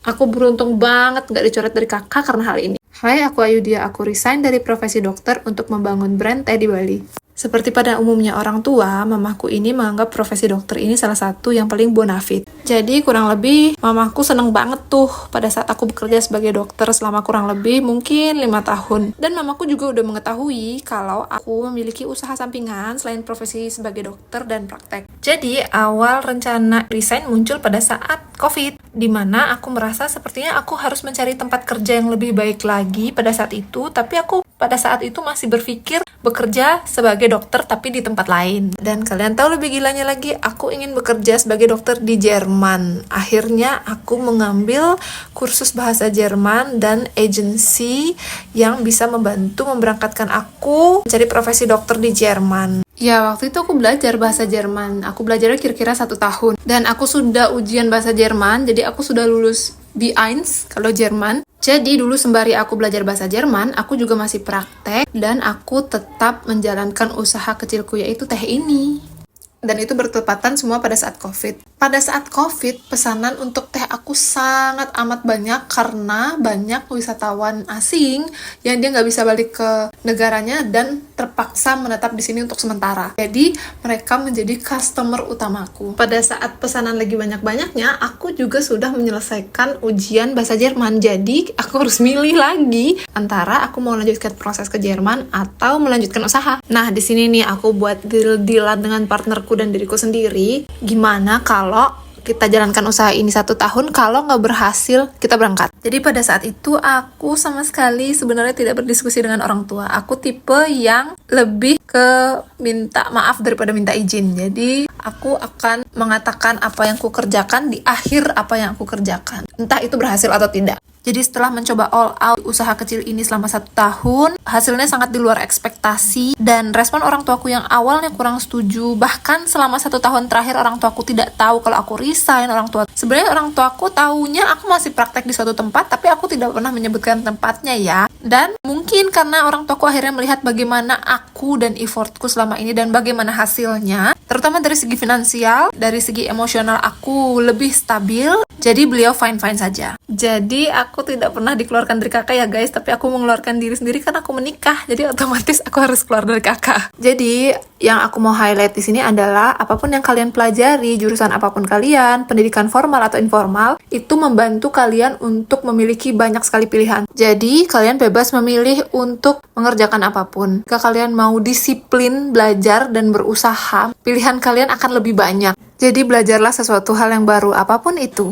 Aku beruntung banget gak dicoret dari kakak karena hal ini. Hai, aku Ayudia. Aku resign dari profesi dokter untuk membangun brand teh di Bali. Seperti pada umumnya orang tua, mamaku ini menganggap profesi dokter ini salah satu yang paling bonafit. Jadi kurang lebih mamaku seneng banget tuh pada saat aku bekerja sebagai dokter selama kurang lebih mungkin 5 tahun. Dan mamaku juga udah mengetahui kalau aku memiliki usaha sampingan selain profesi sebagai dokter dan praktek. Jadi awal rencana resign muncul pada saat COVID, di mana aku merasa sepertinya aku harus mencari tempat kerja yang lebih baik lagi pada saat itu, tapi aku pada saat itu masih berpikir bekerja sebagai dokter tapi di tempat lain. Dan kalian tahu lebih gilanya lagi, aku ingin bekerja sebagai dokter di Jerman. Akhirnya aku mengambil kursus bahasa Jerman dan agensi yang bisa membantu memberangkatkan aku mencari profesi dokter di Jerman. Ya, waktu itu aku belajar bahasa Jerman. Aku belajarnya kira-kira 1 tahun. Dan aku sudah ujian bahasa Jerman, jadi aku sudah lulus B1 kalau Jerman. Jadi dulu sembari aku belajar bahasa Jerman, aku juga masih praktek dan aku tetap menjalankan usaha kecilku yaitu teh ini. Dan itu bertepatan semua pada saat COVID. Pada saat COVID, pesanan untuk teh aku sangat amat banyak karena banyak wisatawan asing yang dia nggak bisa balik ke negaranya dan terpaksa menetap di sini untuk sementara. Jadi mereka menjadi customer utamaku. Pada saat pesanan lagi banyak-banyaknya, aku juga sudah menyelesaikan ujian bahasa Jerman. Jadi aku harus milih lagi antara aku mau lanjutkan proses ke Jerman atau melanjutkan usaha. Nah, di sini nih aku buat deal-dealan dengan partnerku dan diriku sendiri, gimana kalau kita jalankan usaha ini 1 tahun, kalau nggak berhasil kita berangkat. Jadi pada saat itu aku sama sekali sebenarnya tidak berdiskusi dengan orang tua. Aku tipe yang lebih ke minta maaf daripada minta izin. Jadi aku akan mengatakan apa yang aku kerjakan di akhir apa yang aku kerjakan, entah itu berhasil atau tidak. Jadi setelah mencoba all out usaha kecil ini selama 1 tahun, hasilnya sangat di luar ekspektasi dan respon orang tuaku yang awalnya kurang setuju. Bahkan selama 1 tahun terakhir orang tuaku tidak tahu kalau aku resign. Sebenarnya orang tuaku taunya aku masih praktek di suatu tempat, tapi aku tidak pernah menyebutkan tempatnya ya. Dan mungkin karena orang tuaku akhirnya melihat bagaimana aku dan effortku selama ini dan bagaimana hasilnya, terutama dari segi finansial, dari segi emosional aku lebih stabil. Jadi beliau fine-fine saja. Jadi aku tidak pernah dikeluarkan dari kakak ya guys, tapi aku mengeluarkan diri sendiri karena aku menikah. Jadi otomatis aku harus keluar dari kakak. Jadi yang aku mau highlight di sini adalah apapun yang kalian pelajari, jurusan apapun kalian, pendidikan formal atau informal, itu membantu kalian untuk memiliki banyak sekali pilihan. Jadi kalian bebas memilih untuk mengerjakan apapun. Jika kalian mau disiplin, belajar, dan berusaha, pilihan kalian akan lebih banyak. Jadi belajarlah sesuatu hal yang baru, apapun itu.